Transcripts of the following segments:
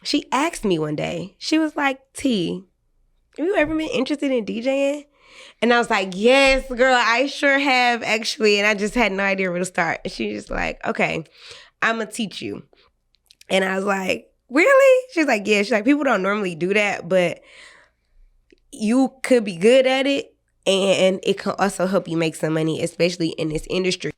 she asked me one day, she was like, T, have you ever been interested in DJing? And I was like, yes, girl, I sure have actually. And I just had no idea where to start. And she was like, okay, I'm going to teach you. And I was like, really? She's like, yeah. She's like, people don't normally do that, but you could be good at it. And it can also help you make some money, especially in this industry.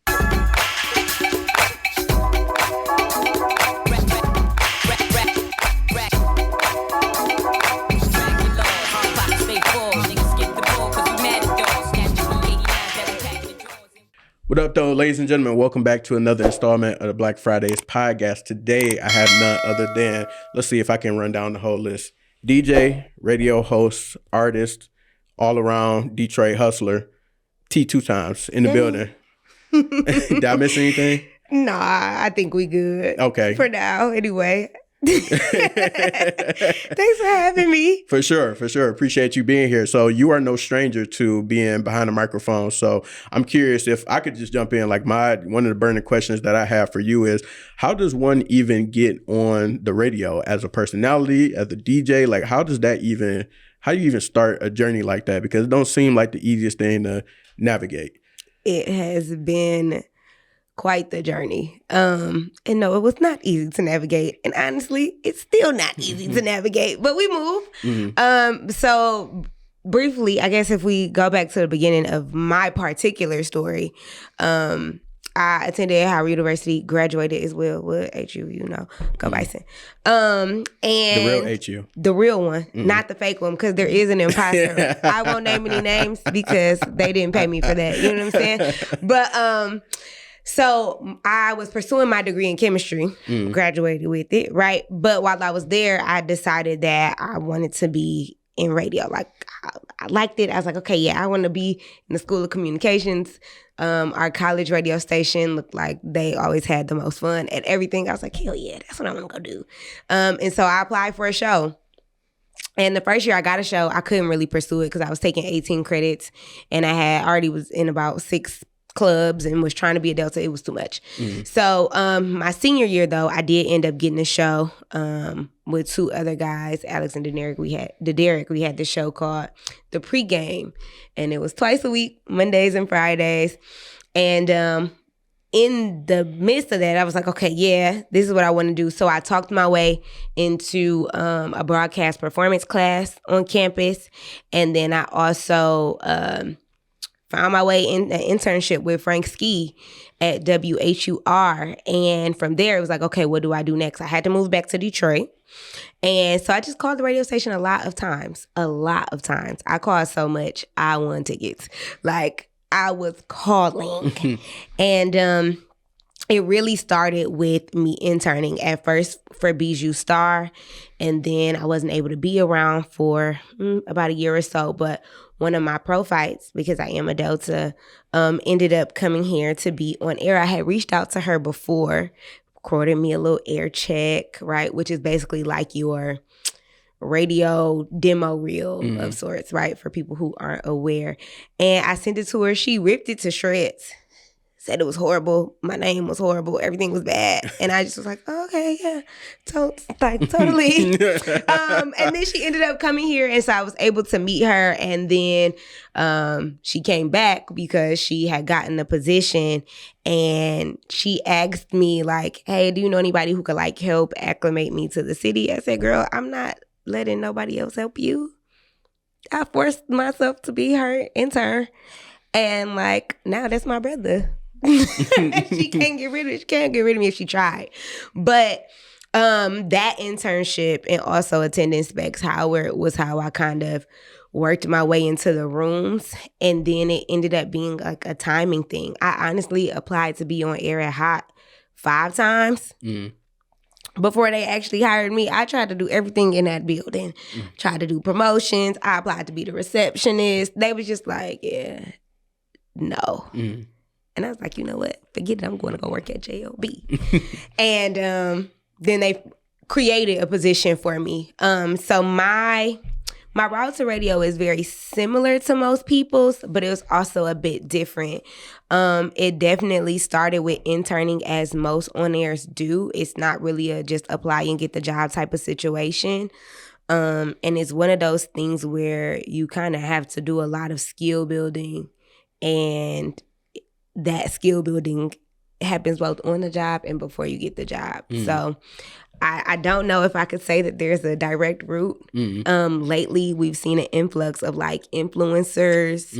What up, though, ladies and gentlemen? Welcome back to another installment of the Black Fridays podcast. Today, I have none other than, let's see if I can run down the whole list. DJ, radio host, artist, all-around Detroit hustler, T 2 times in the building. Did I miss anything? Nah, I think we good. Okay. For now, anyway. Thanks for having me. For sure. Appreciate you being here. So you are no stranger to being behind the microphone. So I'm curious if I could just jump in. Like one of the burning questions that I have for you is, how does one even get on the radio as a personality, as a DJ? Like, how do you even start a journey like that? Because it don't seem like the easiest thing to navigate. It has been quite the journey. And no, it was not easy to navigate. And honestly, it's still not easy to navigate, but we move. Mm-hmm. So briefly, I guess if we go back to the beginning of my particular story, I attended Howard University, graduated as well with HU, go Bison. And the real HU. The real one, not the fake one, because there is an imposter. I won't name any names because they didn't pay me for that. You know what I'm saying? But so I was pursuing my degree in chemistry, graduated with it, right? But while I was there, I decided that I wanted to be in radio. Like, I liked it. I was like, okay, yeah, I want to be in the School of Communications. Our college radio station looked like they always had the most fun at everything. I was like, hell yeah, that's what I'm going to go do. And so I applied for a show. And the first year I got a show, I couldn't really pursue it because I was taking 18 credits and I already was in about 6 clubs and was trying to be a Delta. It was too much. So my senior year, though, I did end up getting a show with 2 other guys, Alex and Derek. We had this show called The Pregame, and it was twice a week, Mondays and Fridays. And in the midst of that, I was like, okay, yeah, this is what I want to do. So I talked my way into a broadcast performance class on campus. And then I also found my way in an internship with Frank Ski at WHUR. And from there, it was like, okay, what do I do next? I had to move back to Detroit. And so I just called the radio station a lot of times. I called so much, I won tickets. Like, I was calling. And it really started with me interning at first for Bijou Star. And then I wasn't able to be around for about a year or so. But one of my profiles, because I am a Delta, ended up coming here to be on air. I had reached out to her before, recorded me a little air check, right? Which is basically like your radio demo reel of sorts, right? For people who aren't aware. And I sent it to her. She ripped it to shreds. Said it was horrible. My name was horrible. Everything was bad. And I just was like, oh, okay, yeah, totally. And then she ended up coming here. And so I was able to meet her. And then she came back because she had gotten a position. And she asked me like, hey, do you know anybody who could like help acclimate me to the city? I said, girl, I'm not letting nobody else help you. I forced myself to be her intern. And like, now that's my brother. She can't get rid of me if she tried. But that internship and also attending Specs Howard was how I kind of worked my way into the rooms. And then it ended up being like a timing thing. I honestly applied to be on air at Hot 5 times. Before they actually hired me. I tried to do everything in that building. Tried to do promotions. I applied to be the receptionist. They was just like, yeah, no. And I was like, you know what? Forget it. I'm going to go work at JLB. And then they created a position for me. So my my route to radio is very similar to most people's, but it was also a bit different. It definitely started with interning, as most on-airs do. It's not really a just apply and get the job type of situation. And it's one of those things where you kind of have to do a lot of skill building, and that skill building happens both on the job and before you get the job. So I don't know if I could say that there's a direct route. Lately, we've seen an influx of like influencers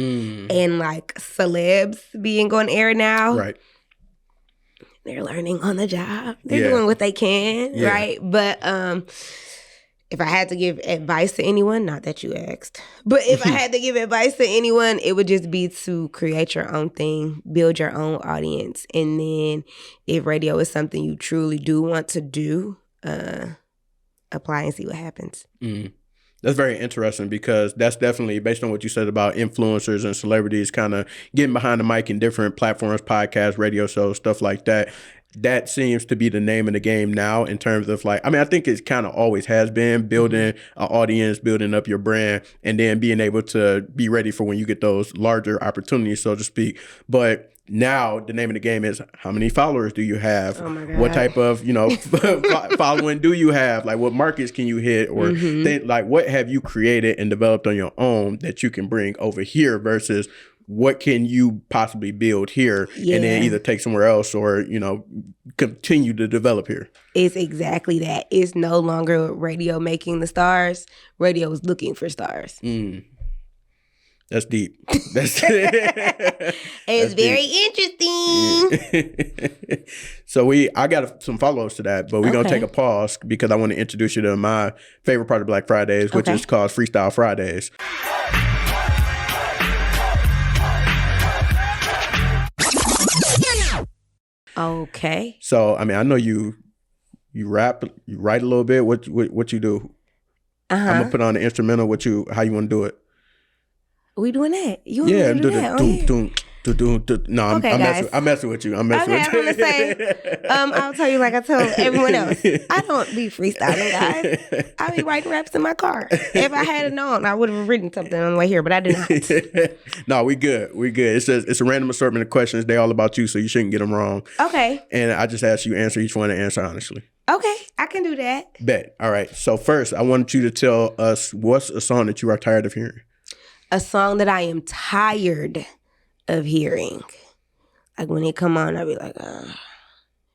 and like celebs being on air now. Right. They're learning on the job. They're doing what they can, right? But if I had to give advice to anyone, not that you asked, but if I had to give advice to anyone, it would just be to create your own thing, build your own audience. And then if radio is something you truly do want to do, apply and see what happens. That's very interesting, because that's definitely based on what you said about influencers and celebrities kind of getting behind the mic in different platforms, podcasts, radio shows, stuff like that. That seems to be the name of the game now in terms of like, I mean, I think it kind of always has been building an audience, building up your brand, and then being able to be ready for when you get those larger opportunities, so to speak. But now the name of the game is, how many followers do you have? Oh my God. What type of, following do you have? Like, what markets can you hit? Or like, what have you created and developed on your own that you can bring over here versus what can you possibly build here and then either take somewhere else or, continue to develop here? It's exactly that. It's no longer radio making the stars. Radio is looking for stars. That's deep. That's it's very interesting. So I got some follow-ups to that, but we're going to take a pause because I want to introduce you to my favorite part of Black Fridays, which is called Freestyle Fridays. Okay. So, I mean, I know you rap, you write a little bit. What you do? I'm gonna put on the instrumental. How you want to do it? We doing that? You want me to do that? No, I'm messing with you. I'm messing with you. I'm gonna say, I'll tell you like I told everyone else. I don't be freestyling, guys. I be writing raps in my car. If I had known, I would have written something on the way here, but I did not. No, we good. It's a random assortment of questions. They all about you, so you shouldn't get them wrong. Okay. And I just asked you to answer each one and answer honestly. Okay, I can do that. Bet. All right. So first, I want you to tell us what's a song that you are tired of hearing. A song that I am tired of hearing. Like when they come on, I'll be like,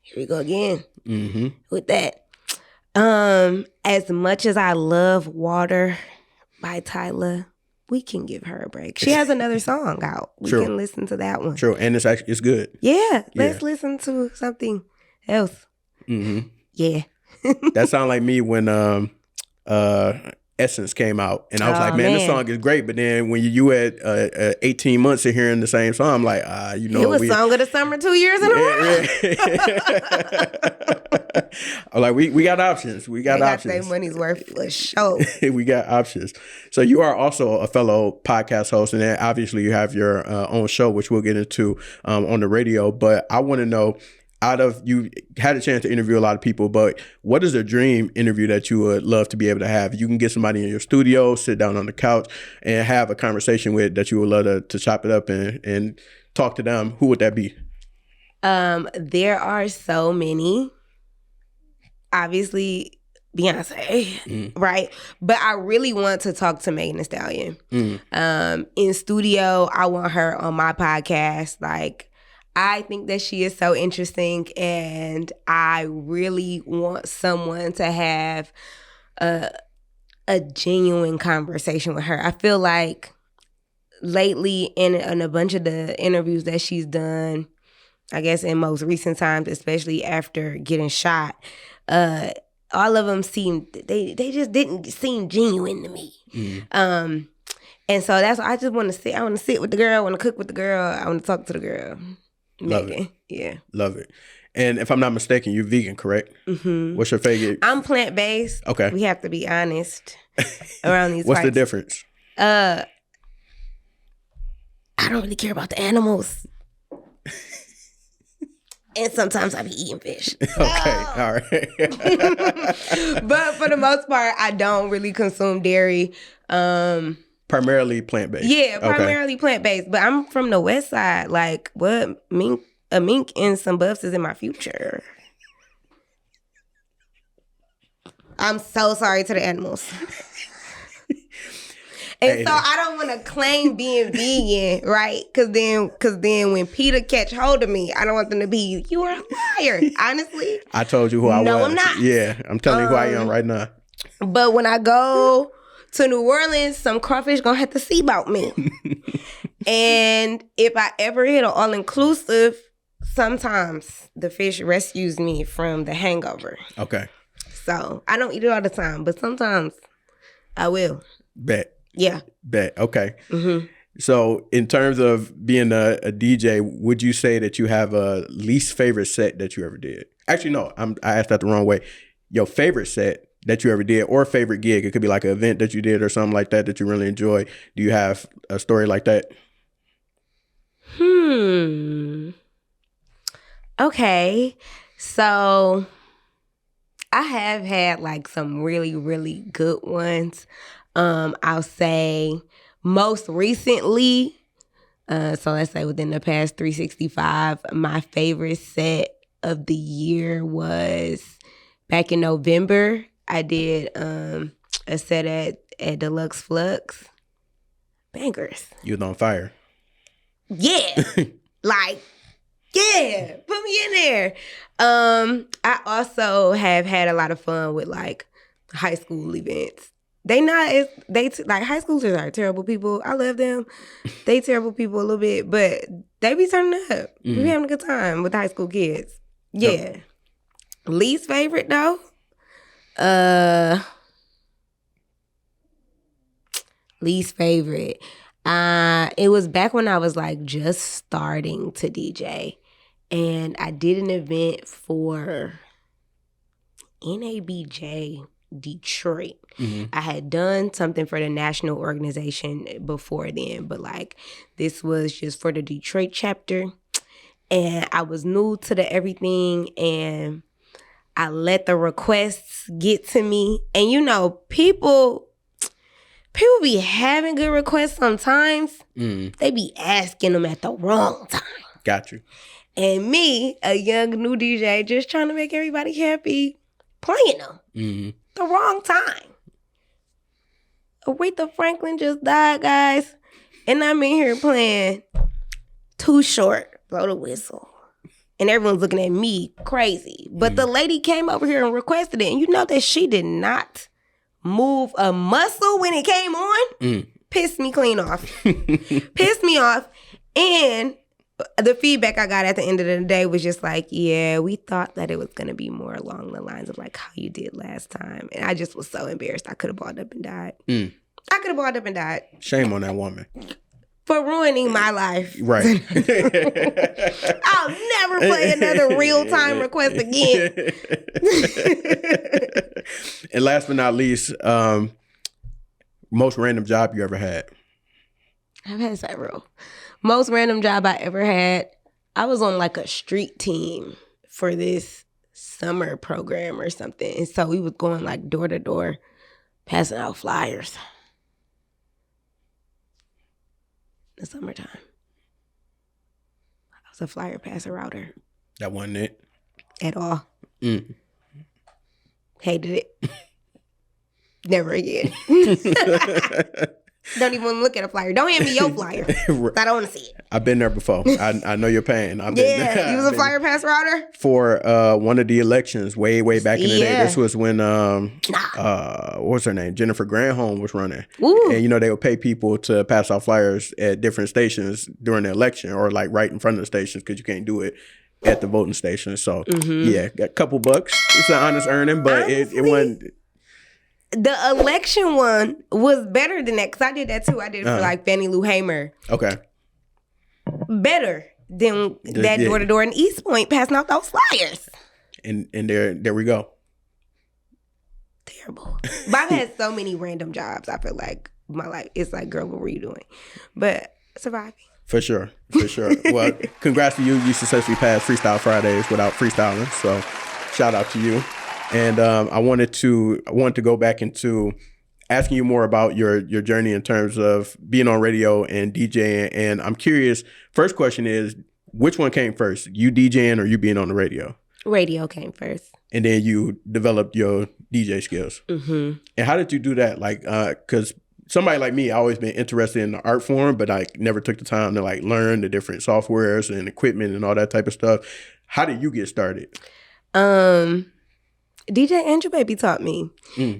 here we go again with that. As much as I love Water by Tyla, we can give her a break. She has another song out. We can listen to that one. True, and it's good. Yeah, let's listen to something else. Yeah. That sounded like me when Essence came out, and I was like, man, this song is great. But then when you had 18 months of hearing the same song, I'm like, it was Song of the Summer 2 years in a row. I'm like, we got options. We got options. Their money's worth for sure. We got options. So you are also a fellow podcast host, and then obviously you have your own show, which we'll get into on the radio. But I want to know, you had a chance to interview a lot of people, but what is a dream interview that you would love to be able to have? You can get somebody in your studio, sit down on the couch, and have a conversation with that you would love to chop it up and talk to them. Who would that be? There are so many. Obviously, Beyonce, right? But I really want to talk to Megan Thee Stallion. In studio, I want her on my podcast. Like, I think that she is so interesting, and I really want someone to have a genuine conversation with her. I feel like lately in a bunch of the interviews that she's done, I guess in most recent times, especially after getting shot, all of them they just didn't seem genuine to me. And so that's why I just want to sit. I want to sit with the girl. I want to cook with the girl. I want to talk to the girl. Love Megan. it. Yeah. Love it. And if I'm not mistaken, you're vegan, correct? What's your favorite? I'm plant-based. Okay. We have to be honest around these What's parts. the difference? I don't really care about the animals. And sometimes I be eating fish. Okay, all right. But for the most part, I don't really consume dairy. Primarily plant-based. Yeah, Okay. primarily plant-based. But I'm from the west side. Like, what? A mink and some buffs is in my future. I'm so sorry to the animals. And so I don't want to claim being vegan, right? Because then when PETA catch hold of me, I don't want them to be, you are a liar. Honestly. I told you who I was. No, I'm not. Yeah, I'm telling you who I am right now. But when I go to New Orleans, some crawfish gonna have to see about me. And if I ever hit an all-inclusive, sometimes the fish rescues me from the hangover. Okay. So I don't eat it all the time, but sometimes I will. Bet. Yeah. Bet. Okay. Mm-hmm. So in terms of being a DJ, would you say that you have a least favorite set that you ever did? Actually, no, I asked that the wrong way. Your favorite set that you ever did, or favorite gig? It could be like an event that you did or something like that you really enjoy. Do you have a story like that? Okay. So I have had like some really, really good ones. I'll say most recently, so let's say within the past 365, my favorite set of the year was back in November. I did a set at Deluxe Flux. Bangers. You was on fire. Yeah. Like, yeah, put me in there. I also have had a lot of fun with like high school events. Like high schoolers are terrible people. I love them. They terrible people a little bit, but they be turning up. We be having a good time with high school kids. Yeah. Yep. Least favorite though? Least favorite. It was back when I was like just starting to DJ, and I did an event for NABJ Detroit. Mm-hmm. I had done something for the national organization before then, but like this was just for the Detroit chapter, and I was new to the everything, and I let the requests get to me, and you know, people be having good requests sometimes. They be asking them at the wrong time. Got you. And me, a young new DJ, just trying to make everybody happy, playing them the wrong time. Aretha Franklin just died, guys. And I'm in here playing Too Short, Blow the Whistle. And everyone's looking at me crazy. But the lady came over here and requested it. And you know that she did not move a muscle when it came on. Pissed me clean off. Pissed me off. And the feedback I got at the end of the day was just like, yeah, we thought that it was going to be more along the lines of like how you did last time. And I just was so embarrassed. I could have balled up and died. I could have balled up and died. Shame on that woman. For ruining my life. Right. I'll never play another real-time request again. And last but not least, most random job you ever had? I've had several. Most random job I ever had, I was on like a street team for this summer program or something. And so we was going like door to door, passing out flyers. In the summertime. I was a flyer passer router. That wasn't it? At all. Hated it. Never again. Don't even want to look at a flyer. Don't hand me your flyer. I don't want to see it. I've been there before. I know your pain. You was a flyer pass router? For one of the elections way back in the day. This was when, what's her name? Jennifer Granholm was running. Ooh. And, you know, they would pay people to pass out flyers at different stations during the election or like right in front of the stations because you can't do it at the voting station. So, yeah, got a couple bucks. It's an honest earning, but honestly, it wasn't... The election one was better than that because I did that too. I did it for like Fannie Lou Hamer. Okay. Better than that door to door in East Point passing out those flyers. And there we go. Terrible. But I've had so many random jobs. I feel like my life, it's like, girl, what were you doing? But surviving. For sure. Well, congrats to you. You successfully passed Freestyle Fridays without freestyling. So shout out to you. And I wanted to go back into asking you more about your journey in terms of being on radio and DJing. And I'm curious, first question is, which one came first, you DJing or you being on the radio? Radio came first. And then you developed your DJ skills. Mm-hmm. And how did you do that? Like, because somebody like me, I always been interested in the art form, but I never took the time to like learn the different softwares and equipment and all that type of stuff. How did you get started? DJ Angel Baby taught me.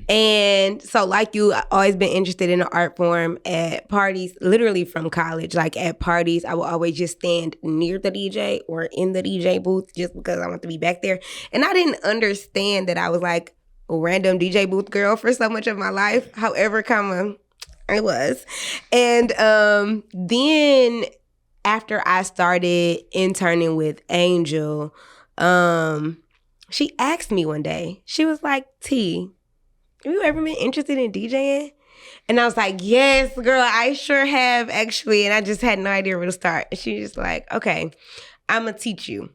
And so like you, I always been interested in the art form at parties, literally from college. Like at parties, I would always just stand near the DJ or in the DJ booth just because I want to be back there. And I didn't understand that I was like a random DJ booth girl for so much of my life. However, I was. And then after I started interning with Angel, she asked me one day, she was like, T, have you ever been interested in DJing? And I was like, yes, girl, I sure have actually. And I just had no idea where to start. And she was just like, okay, I'm going to teach you.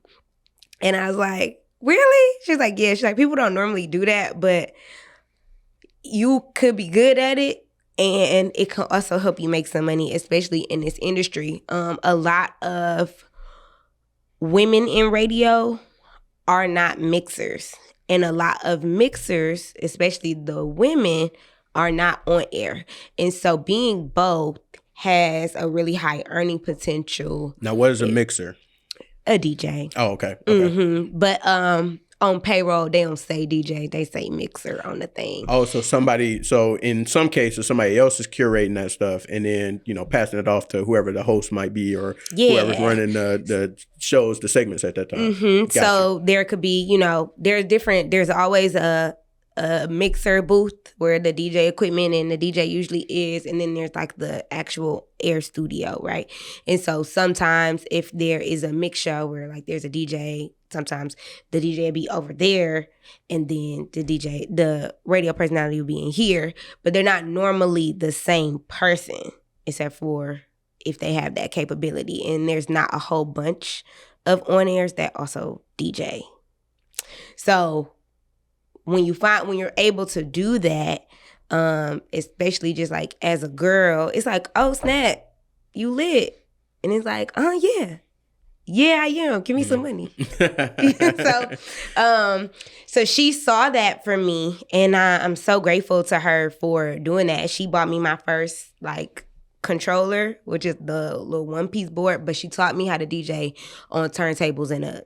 And I was like, really? She's like, yeah. She's like, people don't normally do that, but you could be good at it. And it can also help you make some money, especially in this industry. A lot of women in radio are not mixers. And a lot of mixers, especially the women, are not on air. And so being both has a really high earning potential. Now, what is a mixer? A DJ. Oh, okay. Mm-hmm. But on payroll, they don't say DJ, they say mixer on the thing. Oh, so in some cases, somebody else is curating that stuff and then, passing it off to whoever the host might be or whoever's running the shows, the segments at that time. Mm-hmm. Gotcha. So there could be, there's always a mixer booth where the DJ equipment and the DJ usually is, and then there's like the actual air studio, right? And so sometimes if there is a mix show where like there's a DJ, sometimes the DJ will be over there and then the radio personality will be in here, but they're not normally the same person except for if they have that capability. And there's not a whole bunch of on-airs that also DJ. So when you're able to do that, especially just like as a girl, it's like, oh snap, you lit. And it's like, oh yeah. Yeah, I am. Give me some money. So she saw that for me, and I'm so grateful to her for doing that. She bought me my first like controller, which is the little one-piece board, but she taught me how to DJ on turntables and an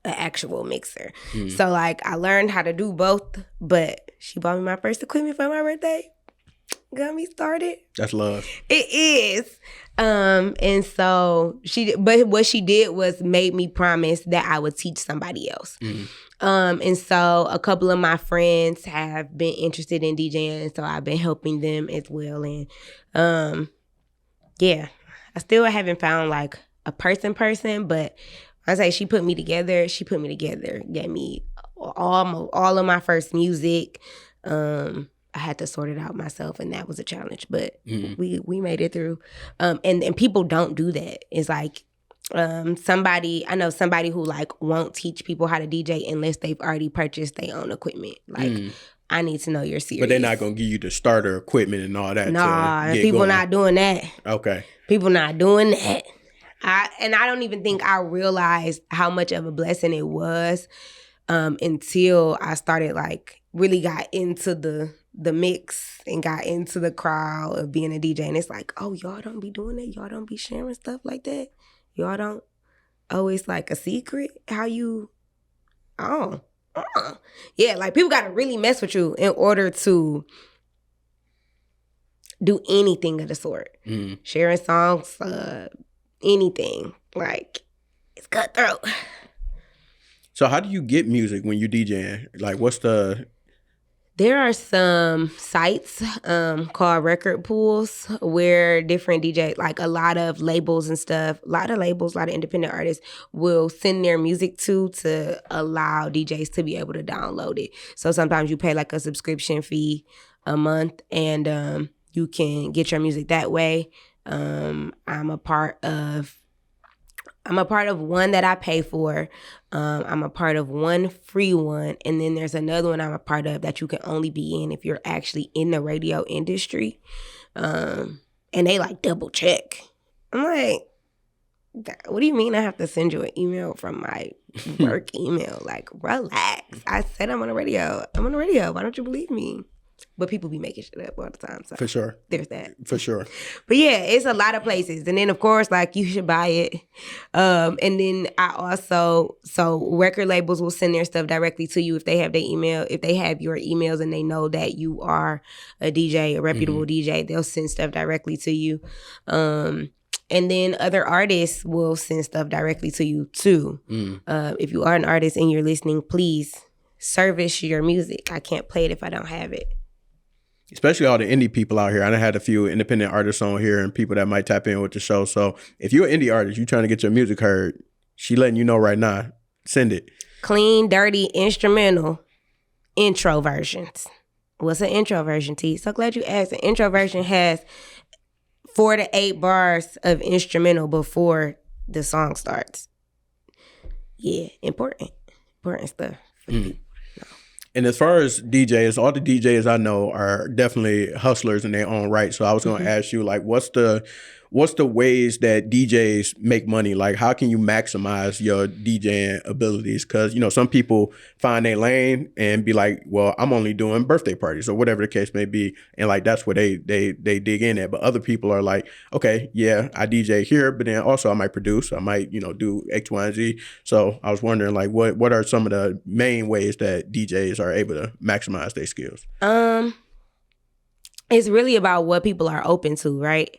actual mixer. So like I learned how to do both, but she bought me my first equipment for my birthday. Got me started. That's love. It is. And so but what she did was made me promise that I would teach somebody else. And so a couple of my friends have been interested in DJing, so I've been helping them as well. And I still haven't found like a person, but I say she put me together, gave me all of my first music. I had to sort it out myself, and that was a challenge, but we made it through. And people don't do that. It's like I know somebody who like won't teach people how to DJ unless they've already purchased their own equipment. Like I need to know you're serious. But they're not gonna give you the starter equipment and all that. Nah, people not doing that. Okay. People not doing that. I don't even think I realized how much of a blessing it was until I started like really got into the mix and got into the crowd of being a DJ. And it's like, oh, y'all don't be doing that? Y'all don't be sharing stuff like that? Y'all don't? Oh, it's like a secret? How you? Oh. Yeah, like people got to really mess with you in order to do anything of the sort. Sharing songs, anything. Like, it's cutthroat. So how do you get music when you're DJing? Like, what's the... There are some sites called record pools where different DJs, like a lot of labels and stuff, a lot of independent artists will send their music to allow DJs to be able to download it. So sometimes you pay like a subscription fee a month and you can get your music that way. I'm a part of one that I pay for. I'm a part of one free one. And then there's another one I'm a part of that you can only be in if you're actually in the radio industry. And they like double check. I'm like, what do you mean I have to send you an email from my work email? Like, relax. I said I'm on the radio. Why don't you believe me? But people be making shit up all the time. So for sure. There's that. For sure. But yeah, it's a lot of places. And then, of course, like, you should buy it. And then so record labels will send their stuff directly to you if they have their email. If they have your emails and they know that you are a DJ, a reputable DJ, they'll send stuff directly to you. And then other artists will send stuff directly to you, too. If you are an artist and you're listening, please service your music. I can't play it if I don't have it. Especially all the indie people out here. I done had a few independent artists on here and people that might tap in with the show. So if you're an indie artist, you're trying to get your music heard, she letting you know right now. Send it. Clean, dirty, instrumental, intro versions. What's an intro version, T? So glad you asked. An intro version has 4 to 8 bars of instrumental before the song starts. Yeah, important stuff for people. And as far as DJs, all the DJs I know are definitely hustlers in their own right. So I was going to ask you, like, what's the ways that DJs make money? Like, how can you maximize your DJing abilities? Because, you know, some people find their lane and be like, well, I'm only doing birthday parties or whatever the case may be. And like, that's where they dig in at. But other people are like, okay, yeah, I DJ here, but then also I might produce, I might, you know, do X, Y, and Z. So I was wondering, like, what are some of the main ways that DJs are able to maximize their skills? It's really about what people are open to, right?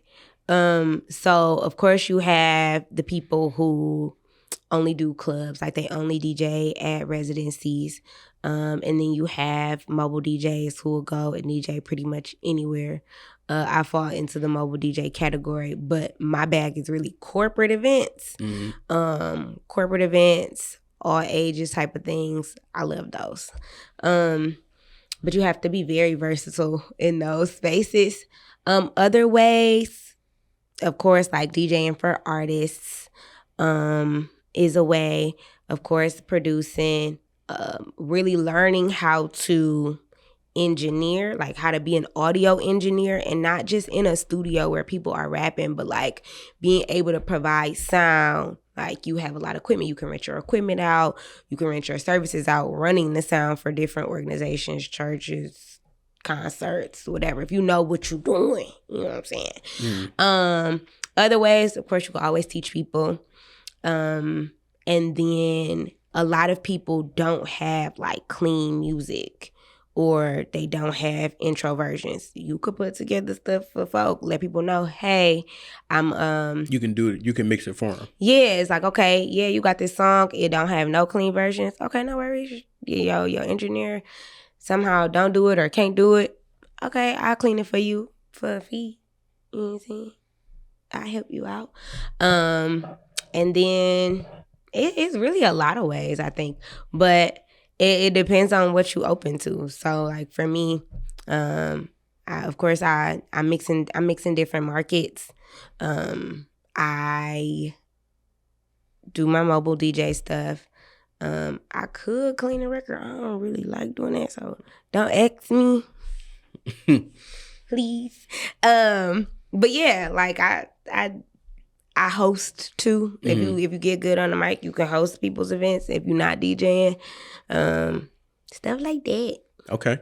So of course you have the people who only do clubs, like they only DJ at residencies. And then you have mobile DJs who will go and DJ pretty much anywhere. I fall into the mobile DJ category, but my bag is really corporate events. Corporate events, all ages type of things. I love those. But you have to be very versatile in those spaces. Other ways, of course, like DJing for artists is a way. Of course, producing, really learning how to engineer, like how to be an audio engineer, and not just in a studio where people are rapping, but like being able to provide sound. Like, you have a lot of equipment. You can rent your equipment out. You can rent your services out, running the sound for different organizations, churches, concerts, whatever. If you know what you're doing, you know what I'm saying? Other ways, of course, you can always teach people. And then a lot of people don't have like clean music, or they don't have intro versions. You could put together stuff for folk, let people know, hey, I'm You can do it. You can mix it for them. Yeah, it's like, okay, yeah, you got this song, it don't have no clean versions. Okay, no worries. Your engineer somehow don't do it or can't do it. Okay, I'll clean it for you for a fee. You know what I'm saying? I'll help you out. And then it's really a lot of ways, I think. But it depends on what you open to. So like for me, I'm mixing different markets. I do my mobile DJ stuff. I could clean a record. I don't really like doing that, so don't ask me, please. But yeah, like I host too. If you get good on the mic, you can host people's events. If you're not DJing, stuff like that. Okay.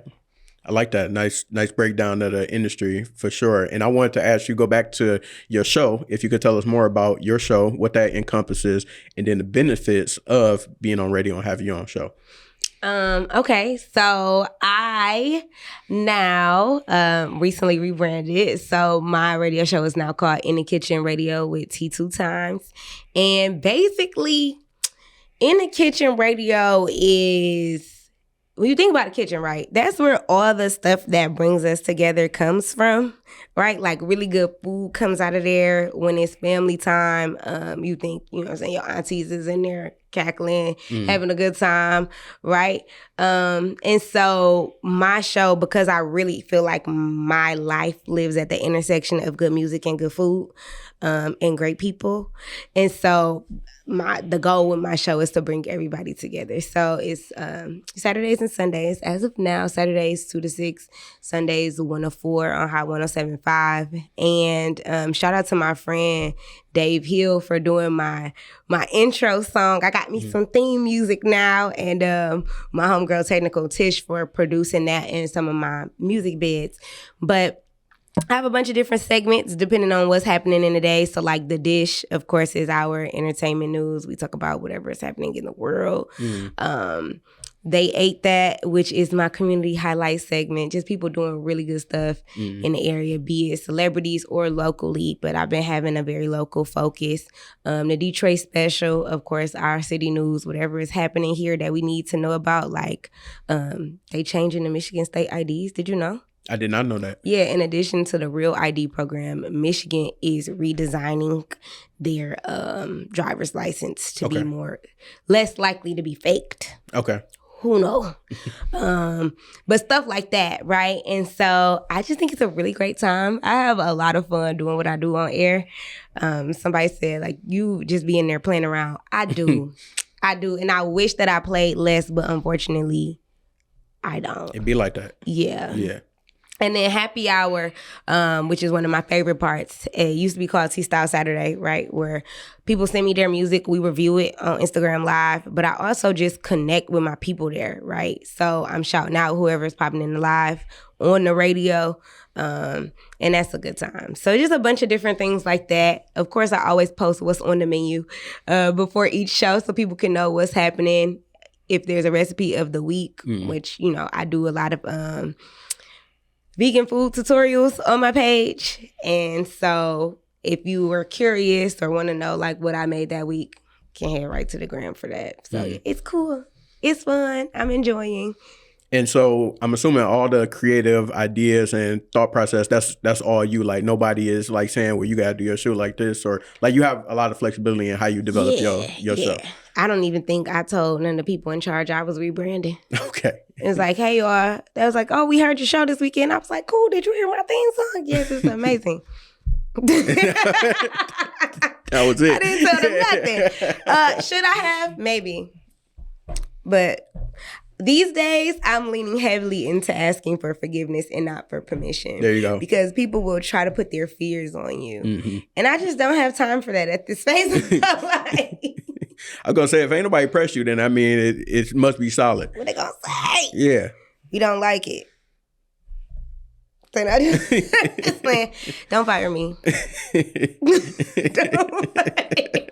I like that. Nice breakdown of the industry for sure. And I wanted to ask you, go back to your show, if you could tell us more about your show, what that encompasses, and then the benefits of being on radio and having your own show. Okay, so I now recently rebranded. So my radio show is now called In the Kitchen Radio with T2 Times. And basically, In the Kitchen Radio is, when you think about the kitchen, right, that's where all the stuff that brings us together comes from, right? Like really good food comes out of there. When it's family time, you think, you know what I'm saying, your aunties is in there cackling, having a good time, right? And so my show, because I really feel like my life lives at the intersection of good music and good food, and great people. And so the goal with my show is to bring everybody together. So it's Saturdays and Sundays. As of now, Saturdays 2 to 6, Sundays 1 to 4 on Hot 107.5. And shout out to my friend Dave Hill for doing my intro song. I got me some theme music now, and my homegirl Technical Tish for producing that and some of my music beds. But I have a bunch of different segments depending on what's happening in the day. So like The Dish, of course, is our entertainment news. We talk about whatever is happening in the world. They Ate That, which is my community highlight segment. Just people doing really good stuff in the area, be it celebrities or locally. But I've been having a very local focus. The Detroit Special, of course, our city news, whatever is happening here that we need to know about. Like they changing the Michigan State IDs. Did you know? I did not know that. Yeah, in addition to the Real ID program, Michigan is redesigning their driver's license to be less likely to be faked. Okay. Who knows? But stuff like that, right? And so I just think it's a really great time. I have a lot of fun doing what I do on air. Somebody said, like, you just be in there playing around. I do. I do. And I wish that I played less, but unfortunately, I don't. It'd be like that. Yeah. Yeah. And then Happy Hour, which is one of my favorite parts. It used to be called T-Style Saturday, right? Where people send me their music, we review it on Instagram Live. But I also just connect with my people there, right? So I'm shouting out whoever's popping in the live on the radio. And that's a good time. So just a bunch of different things like that. Of course, I always post what's on the menu before each show so people can know what's happening. If there's a recipe of the week, which, you know, I do a lot of vegan food tutorials on my page. And so if you were curious or want to know like what I made that week, can head right to the gram for that. So it's cool. It's fun. I'm enjoying. And so I'm assuming all the creative ideas and thought process, that's all you. Like nobody is like saying, well, you got to do your show like this, or like you have a lot of flexibility in how you develop your show. I don't even think I told none of the people in charge I was rebranding. Okay. It's like, hey, y'all. They was like, oh, we heard your show this weekend. I was like, cool. Did you hear my theme song? Yes, it's amazing. That was it. I didn't tell them nothing. Should I have? Maybe. But these days, I'm leaning heavily into asking for forgiveness and not for permission. There you go. Because people will try to put their fears on you. And I just don't have time for that at this phase of my life. I was going to say, if ain't nobody press you, then I mean, it must be solid. What they going to say? Yeah. We don't like it. So I just playing. Don't fire me. Don't fire me.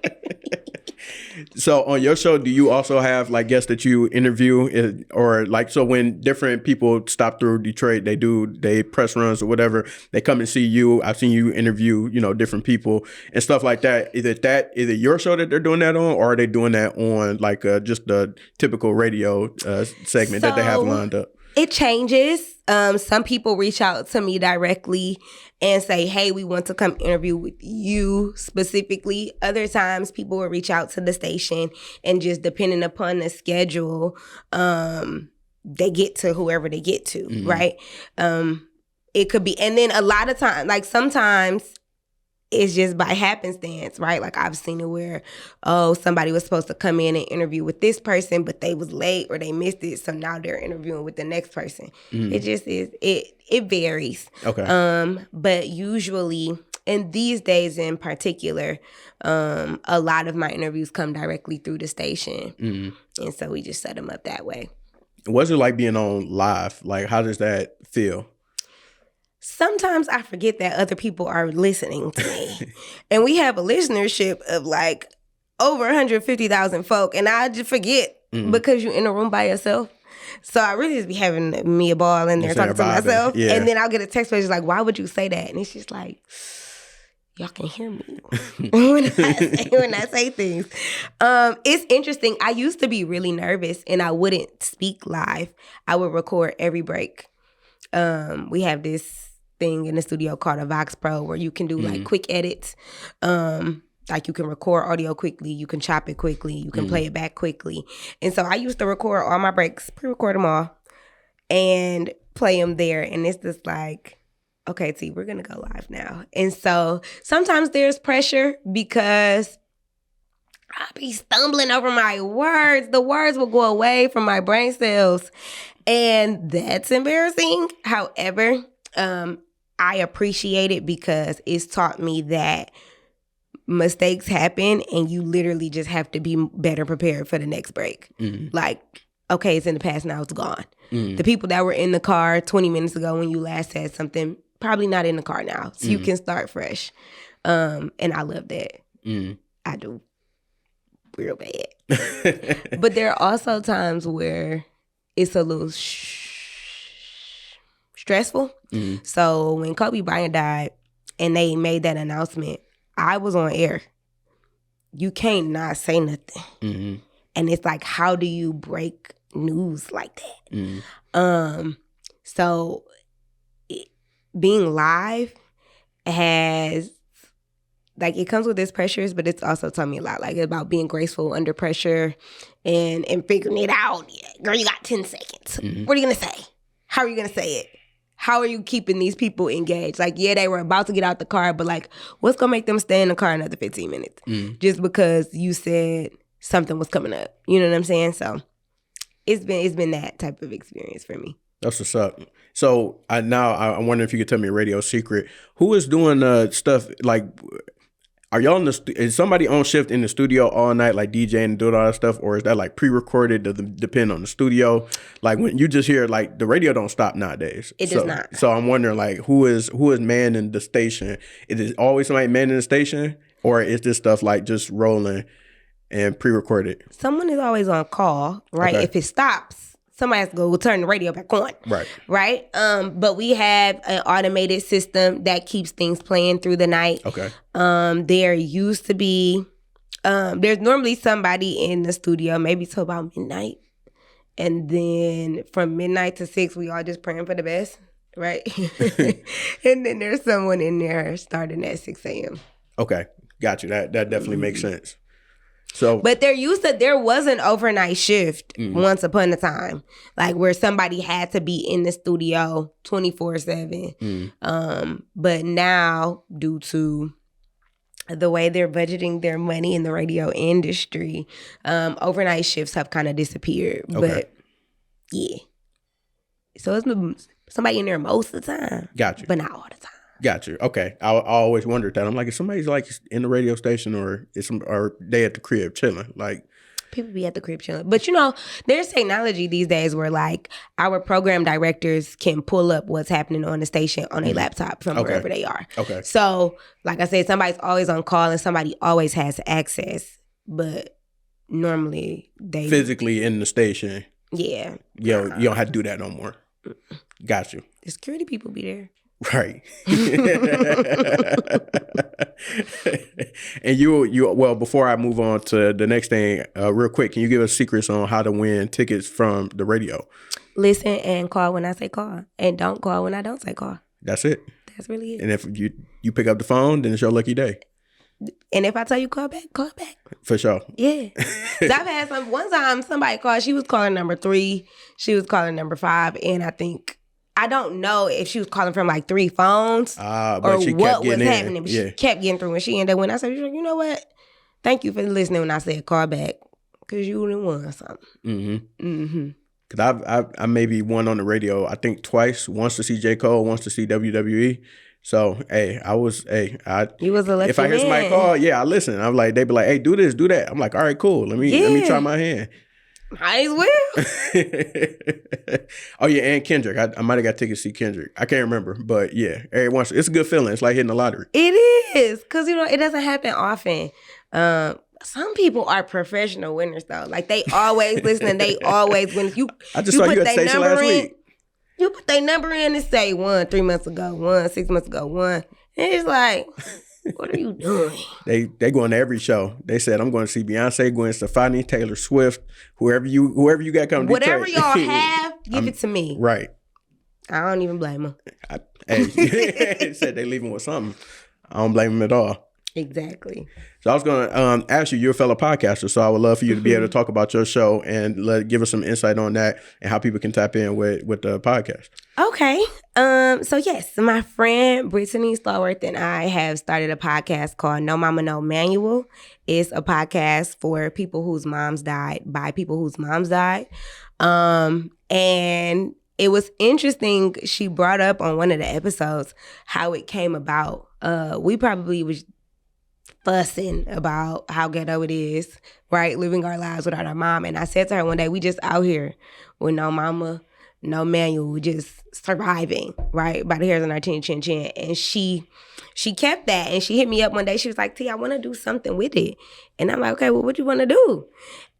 So on your show, do you also have like guests that you interview, or like, so when different people stop through Detroit, they press runs or whatever, they come and see you. I've seen you interview, different people and stuff like that. Is it your show that they're doing that on, or are they doing that on like just the typical radio segment that they have lined up? It changes. Some people reach out to me directly and say, hey, we want to come interview with you specifically. Other times people will reach out to the station and just depending upon the schedule, they get to whoever they get to, right? It could be, and then a lot of times, like sometimes it's just by happenstance, right? Like I've seen it where, somebody was supposed to come in and interview with this person, but they was late or they missed it. So now they're interviewing with the next person. It just is, it varies. Okay. But usually, and these days in particular, a lot of my interviews come directly through the station. And so we just set them up that way. What's it like being on live? Like, how does that feel? Sometimes I forget that other people are listening to me. And we have a listenership of like over 150,000 folk. And I just forget because you're in a room by yourself. So I really just be having me a ball in there talking to myself. Yeah. And then I'll get a text message like, why would you say that? And it's just like, y'all can hear me when I say things. It's interesting. I used to be really nervous and I wouldn't speak live. I would record every break. We have this thing in the studio called a Vox Pro where you can do like quick edits. Like you can record audio quickly, you can chop it quickly, you can play it back quickly. And so I used to record all my breaks, pre-record them all, and play them there. And it's just like, okay, T, we're going to go live now. And so sometimes there's pressure because I'll be stumbling over my words. The words will go away from my brain cells. And that's embarrassing. However, I appreciate it because it's taught me that mistakes happen and you literally just have to be better prepared for the next break. Like, okay, it's in the past, now it's gone. The people that were in the car 20 minutes ago when you last said something, probably not in the car now. So you can start fresh. And I love that. I do. Real bad. But there are also times where it's a little stressful. So when Kobe Bryant died and they made that announcement, I was on air. You can't not say nothing. And it's like, how do you break news like that? So being live has, like, it comes with its pressures, but it's also taught me a lot, like, about being graceful under pressure and figuring it out. Yeah, girl, you got 10 seconds. What are you going to say? How are you going to say it? How are you keeping these people engaged? Like, yeah, they were about to get out the car, but, like, what's going to make them stay in the car another 15 minutes? Just because you said something was coming up. You know what I'm saying? So it's been that type of experience for me. That's what's up. So I wonder if you could tell me a radio secret. Who is doing stuff like? Are y'all is somebody on shift in the studio all night, like DJing and doing all that stuff, or is that like pre-recorded? Does it depend on the studio? Like when you just hear, like, the radio don't stop nowadays. It does not. So I'm wondering, like, who is manning the station? Is it always somebody manning the station, or is this stuff like just rolling and pre-recorded? Someone is always on call, right? Okay. If it stops, somebody has to go turn the radio back on. Right? But we have an automated system that keeps things playing through the night. Okay. There used to be, there's normally somebody in the studio, maybe till about midnight. And then from midnight to 6, we all just praying for the best, right? And then there's someone in there starting at 6 a.m. Okay. Got you. That definitely makes sense. So, but there was an overnight shift once upon a time, like where somebody had to be in the studio 24/7. But now, due to the way they're budgeting their money in the radio industry, overnight shifts have kind of disappeared. Okay. But yeah, so it's somebody in there most of the time. Got you. But not all the time. Got you. Okay. I always wondered that. I'm like, if somebody's like in the radio station or they at the crib chilling, like. People be at the crib chilling. But, there's technology these days where, like, our program directors can pull up what's happening on the station on a laptop from wherever they are. Okay. So, like I said, somebody's always on call and somebody always has access. But normally they. Physically in the station. Yeah. You don't have to do that no more. Got you. The security people be there. Right. And you well, before I move on to the next thing, real quick, can you give us secrets on how to win tickets from the radio? Listen and call when I say call, and don't call when I don't say call. That's it. That's really it. And if you pick up the phone, then it's your lucky day. And if I tell you call back, call back. For sure. Yeah. So I've had one time somebody called, she was calling number 3, she was calling number 5, and I don't know if she was calling from like 3 phones or what was happening, but she kept getting through. When she ended up, when I said, you know what? Thank you for listening when I said call back, because you didn't want something. Because I maybe won on the radio, I think twice, once to see J. Cole, once to see WWE. So, hey, you was a lucky if I hear somebody call, I listen. I'm like, they be like, hey, do this, do that. I'm like, all right, cool. Let me try my hand. Might as well. Oh yeah, and Kendrick. I might have got tickets to see Kendrick. I can't remember, but yeah, every once it's a good feeling. It's like hitting the lottery. It is, because it doesn't happen often. Some people are professional winners though. Like they always listen and they always win. I just saw you at the station last week. You put their number in and say 1 3 months ago, 1 6 months ago, 1. And it's like, what are you doing? They going to every show. They said, I'm going to see Beyonce, Gwen Stefani, Taylor Swift, whoever you got coming. Whatever y'all have, give it to me. Right. I don't even blame them. Hey, said they leaving with something. I don't blame them at all. Exactly. So I was going to ask you, you're a fellow podcaster, so I would love for you to be able to talk about your show and give us some insight on that and how people can tap in with the podcast. Okay. So yes, my friend Brittany Stallworth and I have started a podcast called No Mama No Manual. It's a podcast for people whose moms died by people whose moms died. And it was interesting. She brought up on one of the episodes how it came about. We probably was fussing about how ghetto it is, right? Living our lives without our mom. And I said to her one day, we just out here with no mama, no manual, we just surviving, right? By the hairs on our chin. And she kept that, and she hit me up one day. She was like, T, I want to do something with it. And I'm like, okay, well, what do you want to do?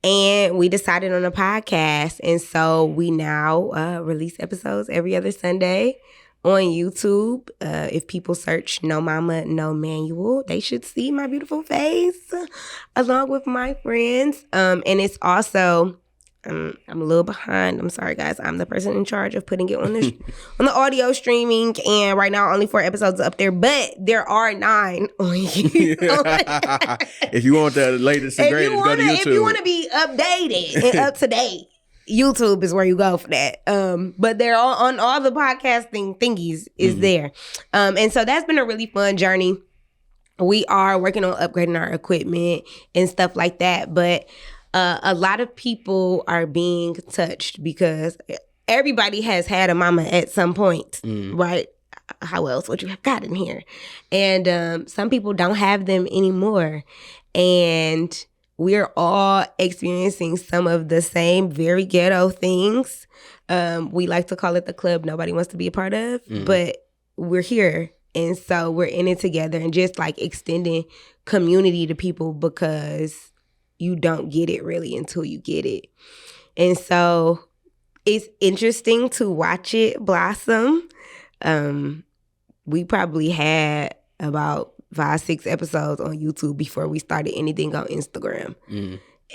And we decided on a podcast. And so we now release episodes every other Sunday on YouTube. If people search No Mama, No Manual, they should see my beautiful face along with my friends. And it's also, I'm a little behind. I'm sorry, guys. I'm the person in charge of putting it on the on the audio streaming. And right now, only 4 episodes up there, but there are 9 on YouTube. If you want the latest and greatest, go to YouTube. If you want to be updated and up to date, YouTube is where you go for that. But they're on all the podcasting thingies is there. And so that's been a really fun journey. We are working on upgrading our equipment and stuff like that. But a lot of people are being touched because everybody has had a mama at some point, right? How else would you have gotten here? And some people don't have them anymore. And we're all experiencing some of the same very ghetto things. We like to call it the club nobody wants to be a part of, but we're here. And so we're in it together and just like extending community to people because you don't get it really until you get it. And so it's interesting to watch it blossom. We probably had about 5-6 episodes on YouTube before we started anything on Instagram.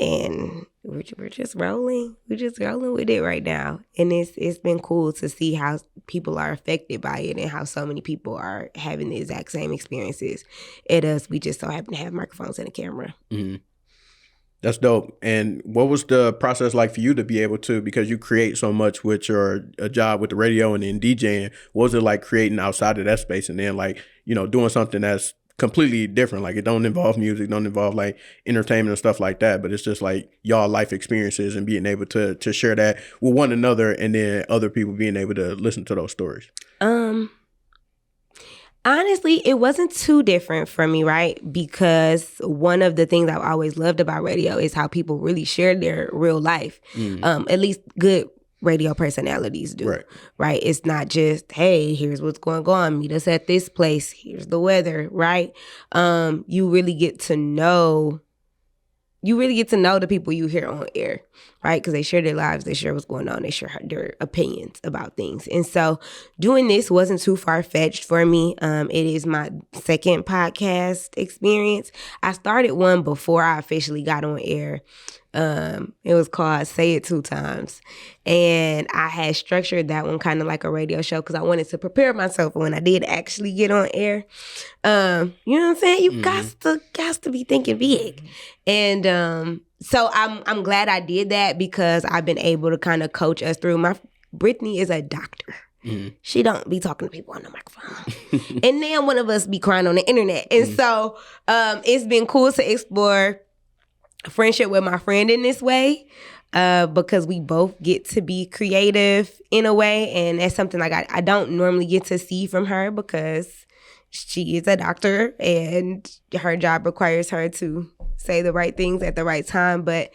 And we're just rolling. We're just rolling with it right now. And it's been cool to see how people are affected by it and how so many people are having the exact same experiences as us. We just so happen to have microphones and a camera. That's dope. And what was the process like for you to be able to, because you create so much with your job with the radio and then DJing, what was it like creating outside of that space and then like, you know, doing something that's completely different? Like it don't involve music, don't involve like entertainment and stuff like that, but it's just like y'all life experiences and being able to share that with one another and then other people being able to listen to those stories. Honestly, it wasn't too different for me, right? Because one of the things I've always loved about radio is how people really share their real life. At least good radio personalities do, right? It's not just, hey, here's what's going on. Meet us at this place. Here's the weather, right? You really get to know the people you hear on air, right? Because they share their lives, they share what's going on, they share their opinions about things. And so doing this wasn't too far-fetched for me. It is my second podcast experience. I started one before I officially got on air. It was called Say It 2 Times. And I had structured that one kind of like a radio show because I wanted to prepare myself when I did actually get on air. You know what I'm saying? You got to be thinking big. And so I'm glad I did that because I've been able to kind of coach us through. Brittany is a doctor. She don't be talking to people on the microphone. And then one of us be crying on the internet. And so it's been cool to explore friendship with my friend in this way because we both get to be creative in a way, and that's something like I don't normally get to see from her because she is a doctor and her job requires her to say the right things at the right time. But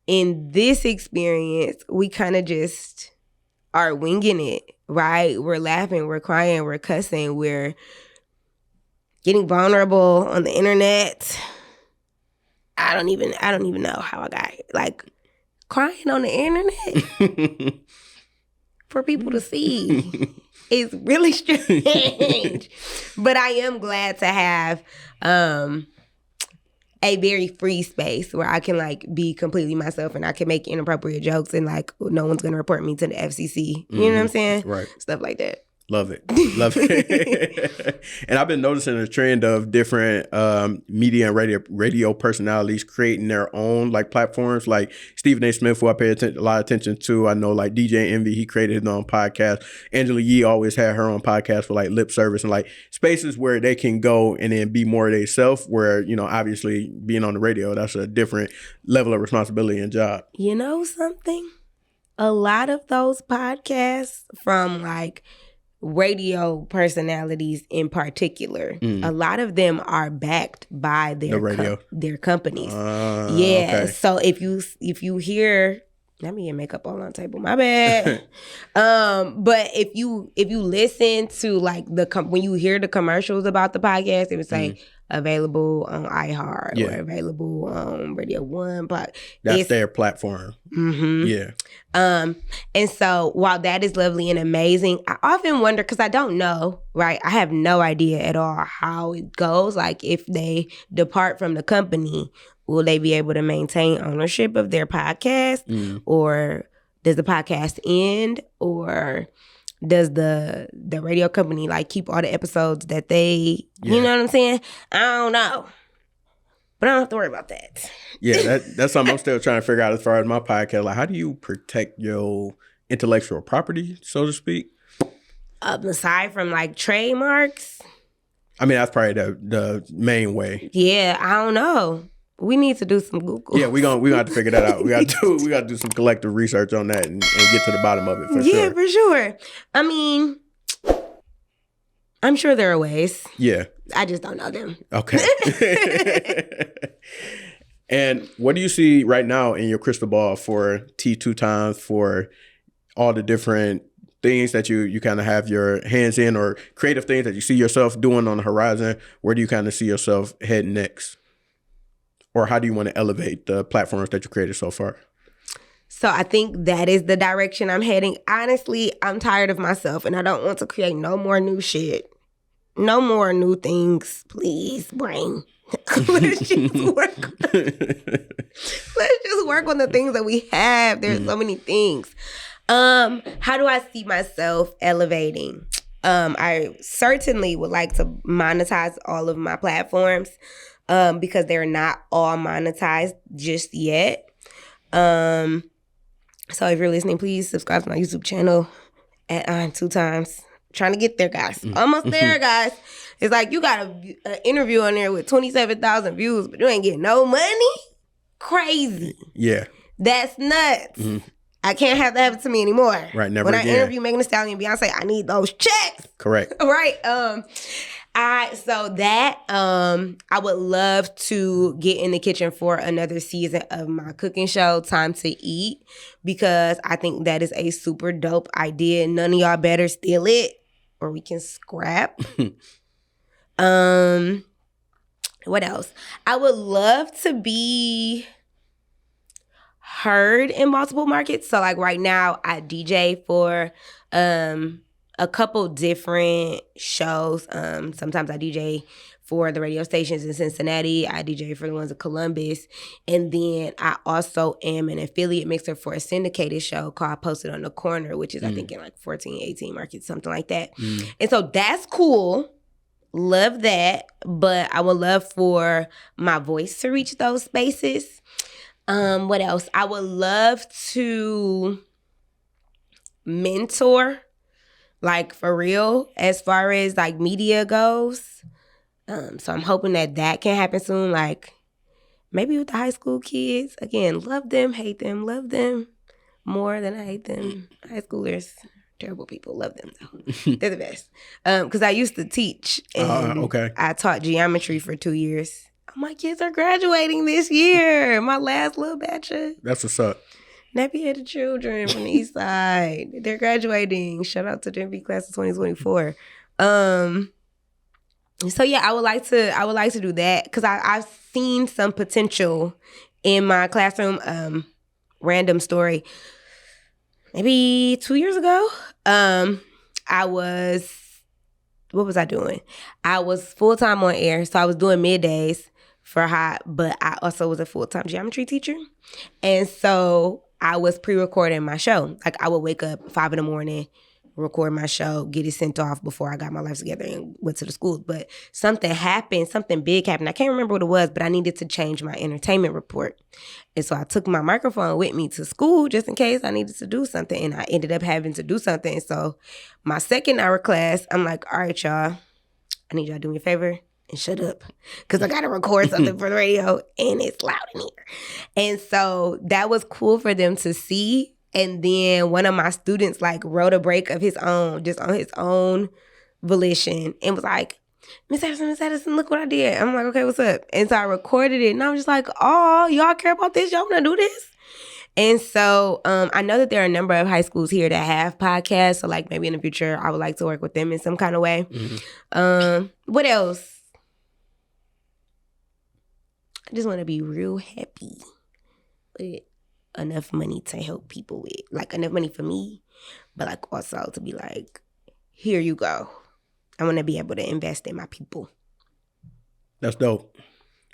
in this experience, we kind of just are winging it, right? We're laughing, we're crying, we're cussing, we're getting vulnerable on the internet. I don't even know how I got like crying on the internet for people to see. It's really strange. But I am glad to have a very free space where I can like be completely myself and I can make inappropriate jokes and like no one's gonna report me to the FCC. You know what I'm saying? Right. Stuff like that. Love it. Love it. And I've been noticing a trend of different media and radio personalities creating their own like platforms. Like Stephen A. Smith, who I pay a lot of attention to. I know like DJ Envy, he created his own podcast. Angela Yee always had her own podcast for like lip service and like spaces where they can go and then be more themselves, where, you know, obviously being on the radio, that's a different level of responsibility and job. You know something? A lot of those podcasts from like radio personalities in particular, a lot of them are backed by their companies. Okay. So if you hear, let me get makeup all on the table, my bad. But if you listen to like when you hear the commercials about the podcast, it would say available on iHeart or available on Radio One, but that's their platform. Mm-hmm. Yeah. And so while that is lovely and amazing, I often wonder, because I don't know, right? I have no idea at all how it goes. Like if they depart from the company, will they be able to maintain ownership of their podcast? Or does the podcast end? Or does the radio company like keep all the episodes that they, you know what I'm saying? I don't know. But I don't have to worry about that. Yeah, that's something I'm still trying to figure out as far as my podcast. Like, how do you protect your intellectual property, so to speak? Aside from like trademarks? I mean, that's probably the main way. Yeah, I don't know. We need to do some Google. Yeah, we gonna have to figure that out. We got to do some collective research on that and get to the bottom of it for sure. Yeah, for sure. I mean, I'm sure there are ways. Yeah. I just don't know them. Okay. And what do you see right now in your crystal ball for T2 Times, for all the different things that you kind of have your hands in, or creative things that you see yourself doing on the horizon? Where do you kind of see yourself heading next? Or how do you want to elevate the platforms that you created so far? So I think that is the direction I'm heading. Honestly, I'm tired of myself and I don't want to create no more new shit. No more new things, please, brain. Let's just work. Let's just work on the things that we have. There's so many things. How do I see myself elevating? I certainly would like to monetize all of my platforms. Because they're not all monetized just yet. So if you're listening, please subscribe to my YouTube channel at 2 times. Trying to get there, guys. Almost there, guys. It's like you got an interview on there with 27,000 views, but you ain't getting no money? Crazy. Yeah. That's nuts. I can't have that happen to me anymore. Right, never when again. I interview Megan Thee Stallion and Beyonce, I need those checks. Correct. Right. I would love to get in the kitchen for another season of my cooking show, Time to Eat, because I think that is a super dope idea. None of y'all better steal it or we can scrap. What else? I would love to be heard in multiple markets. So like right now I DJ for a couple different shows. Sometimes I DJ for the radio stations in Cincinnati. I DJ for the ones in Columbus. And then I also am an affiliate mixer for a syndicated show called Posted on the Corner, which is I think in like 14, 18 markets, something like that. And so that's cool. Love that. But I would love for my voice to reach those spaces. What else? I would love to mentor, like for real, as far as like media goes. So I'm hoping that can happen soon. Like maybe with the high school kids. Again, love them, hate them, love them more than I hate them. High schoolers, terrible people, love them though. They're the best. Because I used to teach and I taught geometry for 2 years. My kids are graduating this year. My last little batch of That's what's up. nappy-headed children from the east side. They're graduating. Shout out to the MV class of 2024. So yeah, I would like to do that because I've seen some potential in my classroom. Random story. Maybe 2 years ago, what was I doing? I was full-time on air, so I was doing middays for Hot, but I also was a full-time geometry teacher. And so I was pre-recording my show. Like I would wake up 5 a.m, record my show, get it sent off before I got my life together and went to the schools. But something happened, something big happened. I can't remember what it was, but I needed to change my entertainment report. And so I took my microphone with me to school just in case I needed to do something. And I ended up having to do something. And so my second hour class, I'm like, all right, y'all, I need y'all to do me a favor and shut up. Because I got to record something for the radio and it's loud in here. And so that was cool for them to see. And then one of my students like wrote a break of his own, just on his own volition, and was like, Miss Addison, look what I did. I'm like, okay, what's up? And so I recorded it, and I was just like, oh, y'all care about this? Y'all want to do this? And so I know that there are a number of high schools here that have podcasts. So like maybe in the future, I would like to work with them in some kind of way. What else? I just want to be real happy with enough money to help people with, like enough money for me, but like also to be like, here you go. I want to be able to invest in my people. That's dope.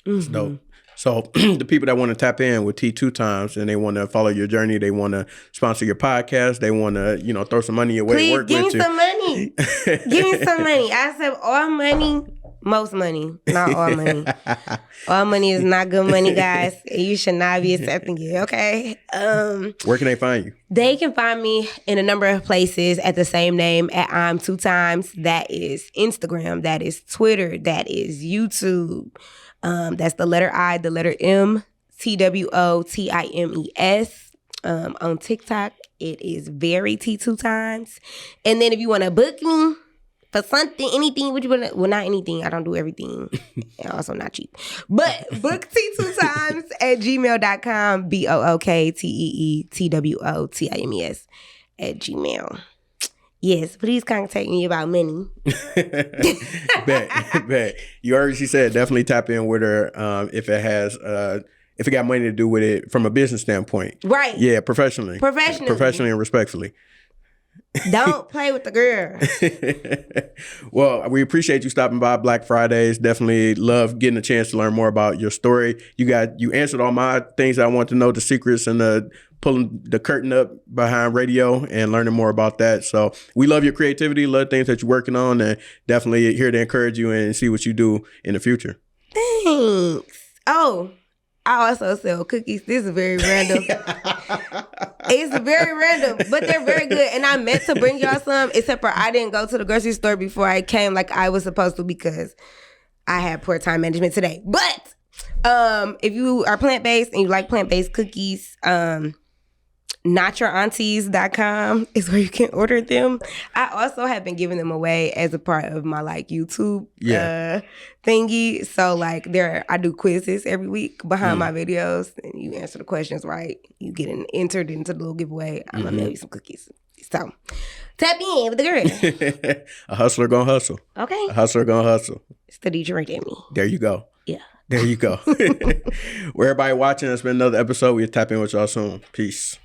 That's dope. So the people that want to tap in with T2 Times and they want to follow your journey, they want to sponsor your podcast, they want to, throw some money your way. Please work give with me some money. Give me some money. I said all money, most money, not all money. All money is not good money, guys. You should not be accepting it, okay? Where can they find you? They can find me in a number of places at the same name at I'm 2 Times. That is Instagram. That is Twitter. That is YouTube. That's the letter I, the letter M, TWOTIMES. On TikTok, it is very T2 Times. And then if you want to book me for something, anything, what you want to, well, not anything. I don't do everything. And also not cheap. But book T2 Times at gmail.com, BOOKTEETWOTIMES at Gmail. Yes, please contact me about money. Bet. You already, she said, definitely tap in with her if it has, if it got money to do with it from a business standpoint. Right. Yeah, professionally. Professionally and respectfully. Don't play with the girl. Well, we appreciate you stopping by Black Fridays. Definitely love getting a chance to learn more about your story. You answered all my things I want to know, the secrets and the pulling the curtain up behind radio and learning more about that. So we love your creativity, love things that you're working on, and definitely here to encourage you and see what you do in the future. Thanks. Oh, I also sell cookies. This is very random. It's very random, but they're very good. And I meant to bring y'all some, except for I didn't go to the grocery store before I came like I was supposed to because I had poor time management today. But if you are plant-based and you like plant-based cookies, NotYourAunties.com is where you can order them. I also have been giving them away as a part of my like YouTube thingy. So like I do quizzes every week behind my videos, and you answer the questions right, you get entered into the little giveaway. I'm gonna mail you some cookies. So tap in with the girl. A hustler gonna hustle. Okay. A hustler gonna hustle. It's the Detroit in me. There you go. Yeah. There you go. Where everybody watching, it's been another episode. We'll tap in with y'all soon. Peace.